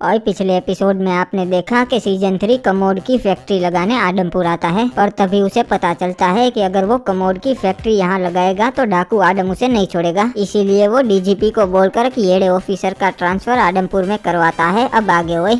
और पिछले एपिसोड में आपने देखा कि सीजन 3 कमोड की फैक्ट्री लगाने आडमपुर आता है, पर तभी उसे पता चलता है कि अगर वो कमोड की फैक्ट्री यहाँ लगाएगा तो डाकू आडम उसे नहीं छोड़ेगा। इसीलिए वो डीजीपी को बोलकर कि येड़े ऑफिसर का ट्रांसफर आडमपुर में करवाता है। अब आगे हुए।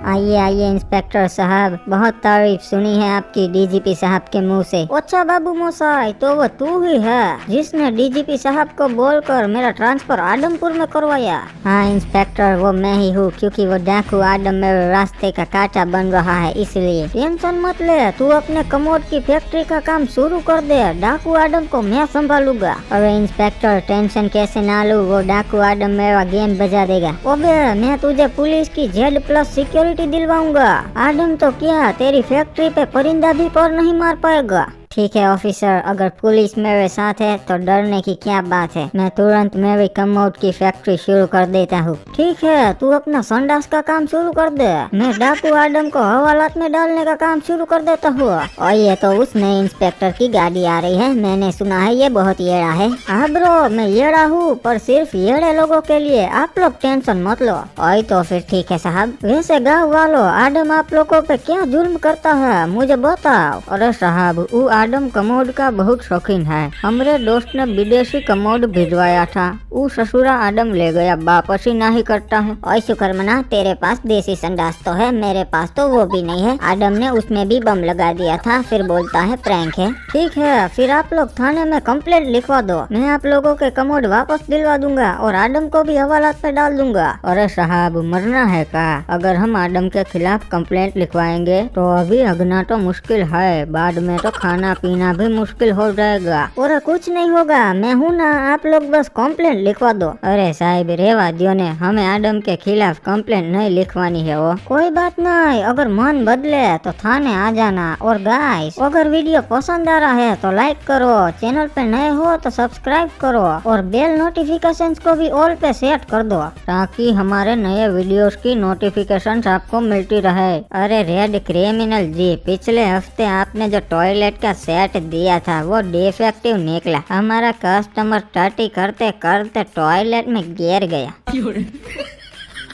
आइए आइए इंस्पेक्टर साहब, बहुत तारीफ सुनी है आपकी डीजीपी साहब के मुंह से। अच्छा बाबू मोसाई, तो वो तू ही है जिसने डीजीपी साहब को बोलकर मेरा ट्रांसफर आडमपुर में करवाया? हाँ इंस्पेक्टर, वो मैं ही हूँ, क्योंकि वो डाकू आडम मेरे रास्ते का कांटा बन रहा है, इसलिए। टेंशन मत ले, तू अपने कमोड की फैक्ट्री का काम शुरू कर दे, डाकू आडम को मैं संभालूंगा। अरे इंस्पेक्टर टेंशन कैसे ना लूं, वो डाकू आडम मेरा गेम बजा देगा। ओबे मैं तुझे पुलिस की Z+ सिक्योरिटी दिलवाऊंगा। आडम तो क्या तेरी फैक्ट्री पे परिंदा भी पर नहीं मार पाएगा। ठीक है ऑफिसर, अगर पुलिस मेरे साथ है तो डरने की क्या बात है। मैं तुरंत मेरी कमोड की फैक्ट्री शुरू कर देता हूँ। ठीक है, तू अपना संडास का काम शुरू कर दे, मैं डाकू आडम को हवालात में डालने का काम शुरू कर देता हूँ। और ये तो उस नए इंस्पेक्टर की गाड़ी आ रही है, मैंने सुना है ये बहुत येड़ा है। हाँ ब्रो, मैं येड़ा हूँ, पर सिर्फ येड़े लोगों के लिए, आप लोग टेंशन मत लो। और तो फिर ठीक है साहब। वैसे गाँव वालों, आडम आप लोगों पे क्या जुल्म करता है मुझे बताओ। अरे साहब, आडम कमोड का बहुत शौकीन है। हमारे दोस्त ने विदेशी कमोड भिजवाया था, वो ससुरा आडम ले गया, वापस ही नहीं करता है। और शुक्रमना, तेरे पास देसी संडास तो है, मेरे पास तो वो भी नहीं है। आडम ने उसमें भी बम लगा दिया था, फिर बोलता है प्रैंक है। ठीक है, फिर आप लोग थाने में कंप्लेंट लिखवा दो, मैं आप लोगों के कमोड वापस दिलवा दूंगा और आडम को भी हवालात पे डाल दूंगा। अरे साहब, मरना है का? अगर हम आडम के खिलाफ कंप्लेंट लिखवाएंगे तो अभी हगना तो मुश्किल है, बाद में तो खाना पीना भी मुश्किल हो जाएगा। और कुछ नहीं होगा, मैं हूँ ना, आप लोग बस कंप्लेंट लिखवा दो। अरे साहब रेवा दियो ने, हमें आडम के खिलाफ कंप्लेंट नहीं लिखवानी है। वो कोई बात नहीं, अगर मन बदले तो थाने आ जाना। और गाइस, अगर वीडियो पसंद आ रहा है तो लाइक करो, चैनल पे नए हो तो सब्सक्राइब करो और बेल नोटिफिकेशंस को भी ऑल पे सेट कर दो, ताकि हमारे नए वीडियोस की नोटिफिकेशंस आपको मिलती रहे। अरे रेड क्रिमिनल जी, पिछले हफ्ते आपने जो टॉयलेट का सेट दिया था वो डिफेक्टिव निकला। हमारा कस्टमर टटी करते करते टॉयलेट में गिर गया।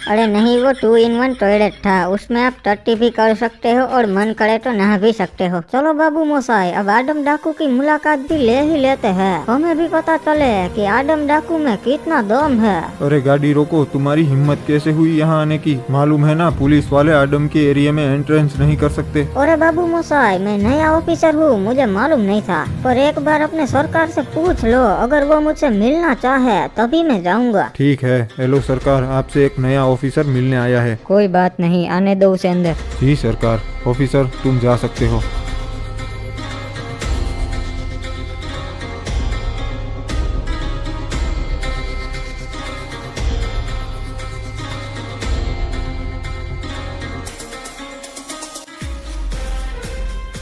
अरे नहीं, वो 2-in-1 टॉयलेट था, उसमें आप टट्टी भी कर सकते हो और मन करे तो नहा भी सकते हो। चलो बाबू मोसाई, अब आडम डाकू की मुलाकात भी ले ही लेते हैं, हमें भी पता चले कि आडम डाकू में कितना दम है। अरे गाड़ी रोको, तुम्हारी हिम्मत कैसे हुई यहाँ आने की? मालूम है ना, पुलिस वाले आडम के एरिया में एंट्रेंस नहीं कर सकते। अरे बाबू मोसाई, मैं नया ऑफिसर हूँ, मुझे मालूम नहीं था, पर एक बार अपने सरकार से पूछ लो, अगर वो मुझसे मिलना चाहे तभी मैं जाऊँगा। ठीक है, हेलो सरकार, आपसे एक नया ऑफिसर मिलने आया है। कोई बात नहीं, आने दो उसे अंदर। जी सरकार। ऑफिसर तुम जा सकते हो।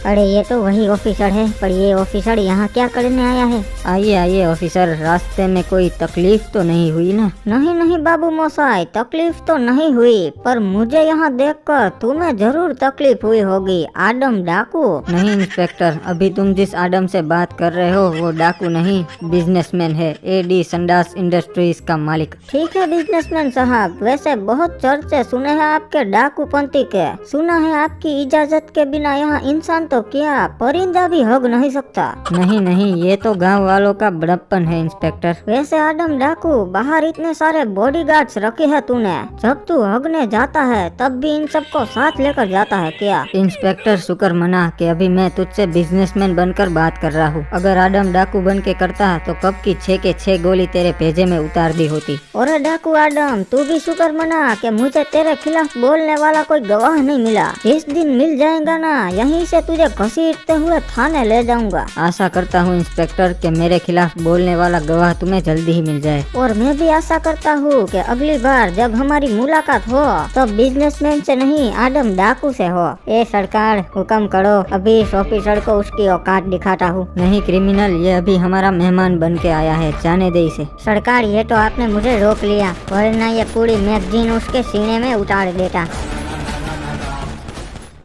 अरे ये तो वही ऑफिसर है, पर ये ऑफिसर यहाँ क्या करने आया है? आइए आइए ऑफिसर, रास्ते में कोई तकलीफ तो नहीं हुई ना? नहीं नहीं बाबू मोसाई, तकलीफ तो नहीं हुई, पर मुझे यहाँ देखकर तुम्हें जरूर तकलीफ हुई होगी। आडम डाकू? नहीं इंस्पेक्टर, अभी तुम जिस आडम से बात कर रहे हो वो डाकू नहीं, बिजनेसमैन है, AD संडास इंडस्ट्रीज का मालिक। ठीक है बिजनेसमैन साहब, वैसे बहुत चर्चे सुने हैं आपके डाकू पंथी के, सुना है आपकी इजाजत के बिना यहाँ इंसान तो क्या परिंदा भी हग नहीं सकता। नहीं नहीं, ये तो गांव वालों का बड़प्पन है इंस्पेक्टर। वैसे आडम डाकू, बाहर इतने सारे बॉडीगार्ड्स रखे हैं तूने, जब तू हगने जाता है तब भी इन सबको साथ लेकर जाता है क्या? इंस्पेक्टर शुक्र मना कि अभी मैं तुझसे बिजनेसमैन बनकर बात कर रहा हूँ, अगर आडम डाकू बन के करता तो कब की 6 के 6 गोली तेरे भेजे में उतार दी होती। और डाकू आडम, तू भी शुक्र मना कि मुझे तेरे खिलाफ बोलने वाला कोई गवाह नहीं मिला। जिस दिन मिल जाएगा ना, यहीं से तुझे घसीटते हुए थाने ले जाऊंगा। आशा करता हूँ इंस्पेक्टर कि मेरे खिलाफ बोलने वाला गवाह तुम्हें जल्दी ही मिल जाए। और मैं भी आशा करता हूँ कि अगली बार जब हमारी मुलाकात हो तो बिजनेसमैन से नहीं, आडम डाकू से हो। ए सरकार, हुक्म करो, अभी इस ऑफिसर को उसकी औकात दिखाता हूँ। नहीं क्रिमिनल, ये अभी हमारा मेहमान बन के आया है, जाने दे इसे। सरकार, ये तो आपने मुझे रोक लिया, वरना ये पूरी मैगजीन उसके सीने में उतार देता।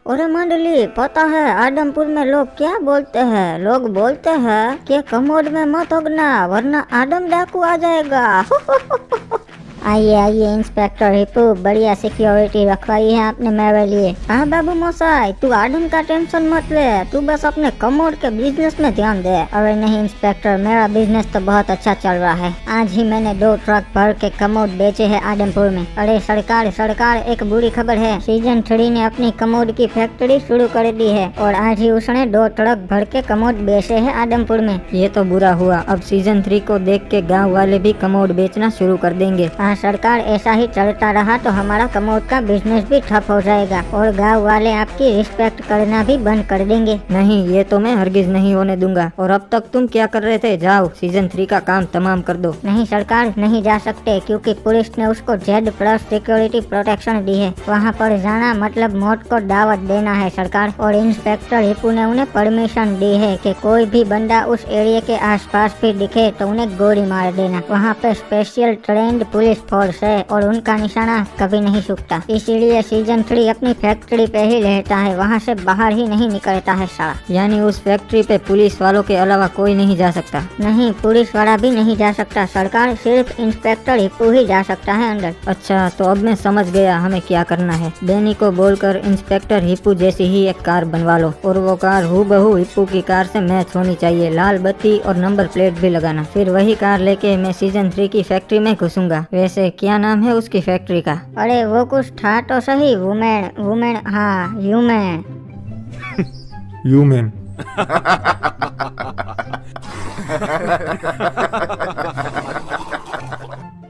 अरे मंडली, पता है आदमपुर में लोग क्या बोलते हैं? लोग बोलते हैं कि कमोड में मत होगना वरना आदम डाकू आ जाएगा। आइए आइए इंस्पेक्टर हिप्पू, बढ़िया सिक्योरिटी रखवाई है आपने मेरे लिए। हाँ बाबू मोसाई, तू आदम का टेंशन मत ले, तू बस अपने कमोड के बिजनेस में ध्यान दे। अरे नहीं इंस्पेक्टर, मेरा बिजनेस तो बहुत अच्छा चल रहा है। आज ही मैंने 2 ट्रक भर के कमोड बेचे हैं आदमपुर में। अरे सरकार एक बुरी खबर है, सीजन 3 ने अपनी कमोड की फैक्ट्री शुरू कर दी है और आज ही उसने 2 ट्रक भर के कमोड बेचे हैं आदमपुर में। ये तो बुरा हुआ, अब सीजन 3 को देख के गाँव वाले भी कमोड बेचना शुरू कर देंगे। सरकार, ऐसा ही चलता रहा तो हमारा कमोड का बिजनेस भी ठप हो जाएगा और गांव वाले आपकी रिस्पेक्ट करना भी बंद कर देंगे। नहीं, ये तो मैं हरगिज नहीं होने दूंगा। और अब तक तुम क्या कर रहे थे? जाओ सीजन 3 का काम तमाम कर दो। नहीं सरकार, नहीं जा सकते क्योंकि पुलिस ने उसको Z+ सिक्योरिटी प्रोटेक्शन दी है। वहाँ पर जाना मतलब मौत को दावत देना है सरकार। और इंस्पेक्टर हिप्पू ने उन्हें परमिशन दी है कि कोई भी बंदा उस एरिया के आसपास भी दिखे तो उन्हें गोली मार देना। वहाँ पे स्पेशल ट्रेंड पुलिस फोर्स है और उनका निशाना कभी नहीं सूखता। इसीलिए सीजन 3 अपनी फैक्ट्री पे ही रहता है, वहाँ से बाहर ही नहीं निकलता है साला। यानी उस फैक्ट्री पे पुलिस वालों के अलावा कोई नहीं जा सकता? नहीं, पुलिस वाला भी नहीं जा सकता सरकार, सिर्फ इंस्पेक्टर हिप्पू ही जा सकता है अंदर। अच्छा, तो अब मैं समझ गया हमें क्या करना है। डैनी को बोलकर इंस्पेक्टर हिप्पू जैसी ही एक कार बनवा लो और वो कार हूबहू हिप्पू की कार से मैच होनी चाहिए। लाल बत्ती और नंबर प्लेट भी लगाना। फिर वही कार लेके मैं सीजन 3 की फैक्ट्री में घुसूंगा। वैसे क्या नाम है उसकी फैक्ट्री का? अरे वो कुछ था तो सही, वुमेन, हाँ ह्यूमन। ह्यूमन।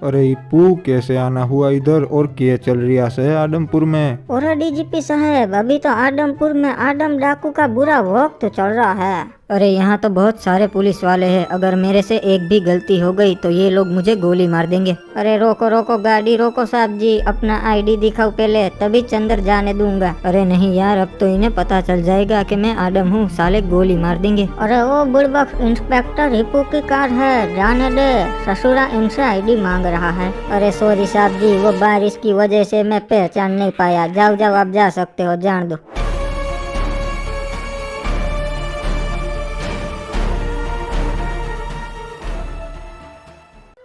अरे इप्पू, कैसे आना हुआ इधर और क्या चल रिया से आदमपुर में? और डीजीपी साहब, अभी तो आदमपुर में आदम डाकू का बुरा वक्त चल रहा है। अरे यहाँ तो बहुत सारे पुलिस वाले हैं, अगर मेरे से एक भी गलती हो गई तो ये लोग मुझे गोली मार देंगे। अरे रोको गाड़ी रोको साहब जी, अपना ID दिखाओ पहले, तभी अंदर जाने दूंगा। अरे नहीं यार, अब तो इन्हें पता चल जाएगा कि मैं आदम हूँ, साले गोली मार देंगे। अरे वो बुड़बक इंस्पेक्टर हिप्पू की कार है, जाने दे, ससुरा इनसे ID मांग रहा है। अरे सॉरी साहब जी, वो बारिश की वजह से मैं पहचान नहीं पाया। जाओ आप जा सकते हो, जान दो।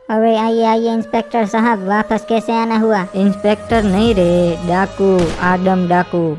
अरे आइए इंस्पेक्टर साहब, वापस कैसे आना हुआ? इंस्पेक्टर नहीं रे, डाकू, आदम डाकू।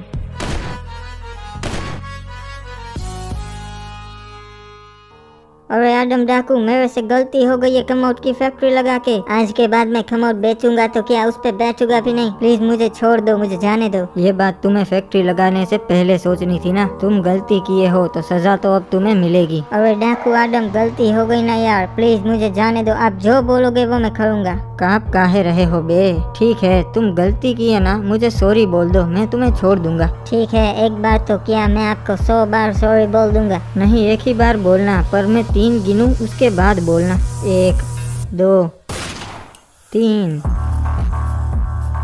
अरे आदम डाकू, मेरे से गलती हो गई है कमोड की फैक्ट्री लगा के। आज के बाद मैं कमोड बेचूंगा तो क्या उस पे बैठूंगा भी नहीं। प्लीज मुझे छोड़ दो, मुझे जाने दो। ये बात तुम्हें फैक्ट्री लगाने से पहले सोचनी थी ना। तुम गलती किए हो तो सजा तो अब तुम्हें मिलेगी। अरे डाकू आदम, गलती हो गई ना यार, प्लीज मुझे जाने दो। आप जो बोलोगे वो मैं करूँगा। काँप काहे रहे हो बे? ठीक है, तुम गलती की है ना, मुझे सॉरी बोल दो, मैं तुम्हें छोड़ दूंगा। ठीक है, एक बार तो क्या, मैं आपको 100 बार सॉरी बोल दूंगा। नहीं, एक ही बार बोलना, पर मैं 3 गिनूं उसके बाद बोलना। 1 2 3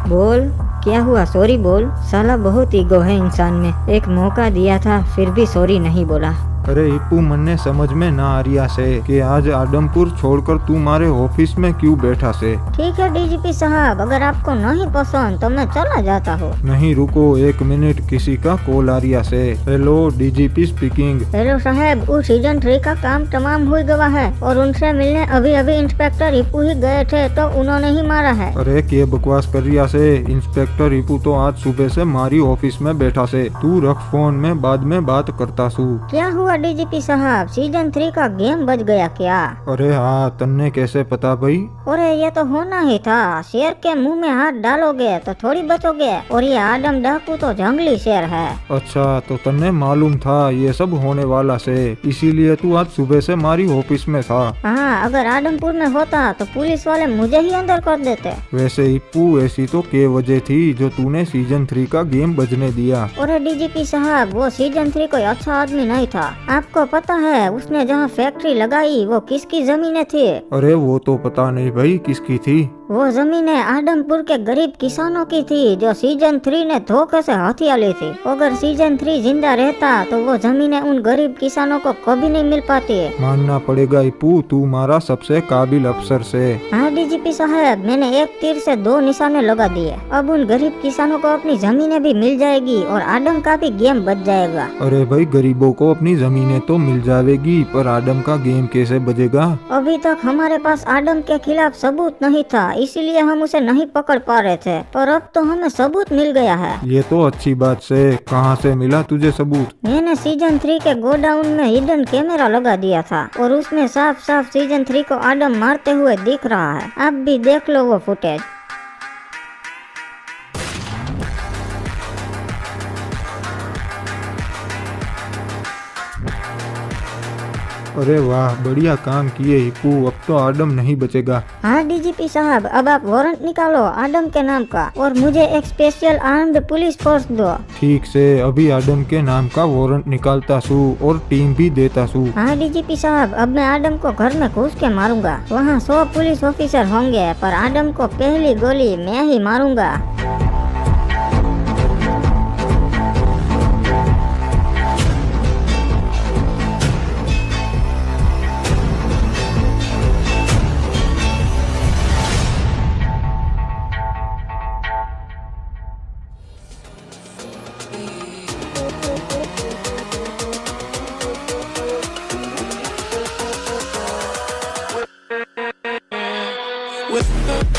बोल। क्या हुआ? सॉरी बोल। साला बहुत ईगो है इंसान में। एक मौका दिया था फिर भी सॉरी नहीं बोला। अरे इप्पू, मन्ने समझ में ना आ रिया से कि आज आदमपुर छोड़कर तू हमारे ऑफिस में क्यों बैठा से? ठीक है डीजीपी साहब, अगर आपको नहीं पसंद तो मैं चला जाता हूँ। नहीं रुको 1 मिनट, किसी का कॉल आ रिया से। Hello, DGP speaking. हेलो साहब, वो सीजन 3 का काम तमाम हो गया है और उनसे मिलने अभी इंस्पेक्टर हिप्पू ही गए थे तो उन्होंने ही मारा है। अरे क्या बकवास कर रिया से? इंस्पेक्टर हिप्पू तो आज सुबह से हमारी ऑफिस में बैठा से। तू रख फोन, में बाद में बात करता सू। क्या हुआ डीजीपी साहब, सीजन 3 का गेम बच गया क्या? अरे हाँ, तन्ने कैसे पता भाई? अरे ये तो होना ही था, शेर के मुंह में हाथ डालोगे तो थोड़ी बचोगे, और ये आदम डाकू तो जंगली शेर है। अच्छा, तो तन्ने मालूम था ये सब होने वाला से, इसीलिए तू आज सुबह से हमारी ऑफिस में था। हाँ, अगर आदमपुर में होता तो पुलिस वाले मुझे ही अंदर कर देते। वैसे इप्पू, ऐसी तो क्या वजह थी जो तूने सीजन 3 का गेम बजने दिया? अरे डीजीपी साहब, वो सीजन 3 कोई अच्छा आदमी नहीं था। आपको पता है उसने जहाँ फैक्ट्री लगाई वो किसकी जमीनें थी? अरे वो तो पता नहीं भाई किसकी थी। वो जमीनें आदमपुर के गरीब किसानों की थी जो सीजन 3 ने धोखे से हथिया ली थी। अगर सीजन 3 जिंदा रहता तो वो जमीनें उन गरीब किसानों को कभी नहीं मिल पाती है। मानना पड़ेगा हिप्पू, तू हमारा सबसे काबिल अफसर से। हाँ डीजीपी साहब, मैंने एक तीर से 2 निशाने लगा दिए। अब उन गरीब किसानों को अपनी जमीनें भी मिल जाएगी और आदम का भी गेम बच जाएगा। अरे भाई, गरीबों को अपनी जमीनें तो मिल जाएगी, पर आदम का गेम कैसे बजेगा? अभी तक हमारे पास आदम के खिलाफ सबूत नहीं था, इसलिए हम उसे नहीं पकड़ पा रहे थे, पर अब तो हमें सबूत मिल गया है। ये तो अच्छी बात से। कहाँ से मिला तुझे सबूत? मैंने सीजन 3 के गोडाउन में हिडन कैमरा लगा दिया था और उसमें साफ साफ सीजन 3 को आदम मारते हुए दिख रहा है। आप भी देख लो वो फुटेज। अरे वाह, बढ़िया काम किए हिप्पू, अब तो आदम नहीं बचेगा। हाँ डीजीपी साहब, अब आप वारंट निकालो आदम के नाम का और मुझे एक स्पेशल आर्म्ड पुलिस फोर्स दो। ठीक से, अभी आदम के नाम का वारंट निकालता सू और टीम भी देता सू। हाँ डीजीपी साहब, अब मैं आदम को घर में घुस के मारूंगा। वहाँ 100 पुलिस ऑफिसर होंगे, पर आदम को पहली गोली मैं ही मारूंगा। with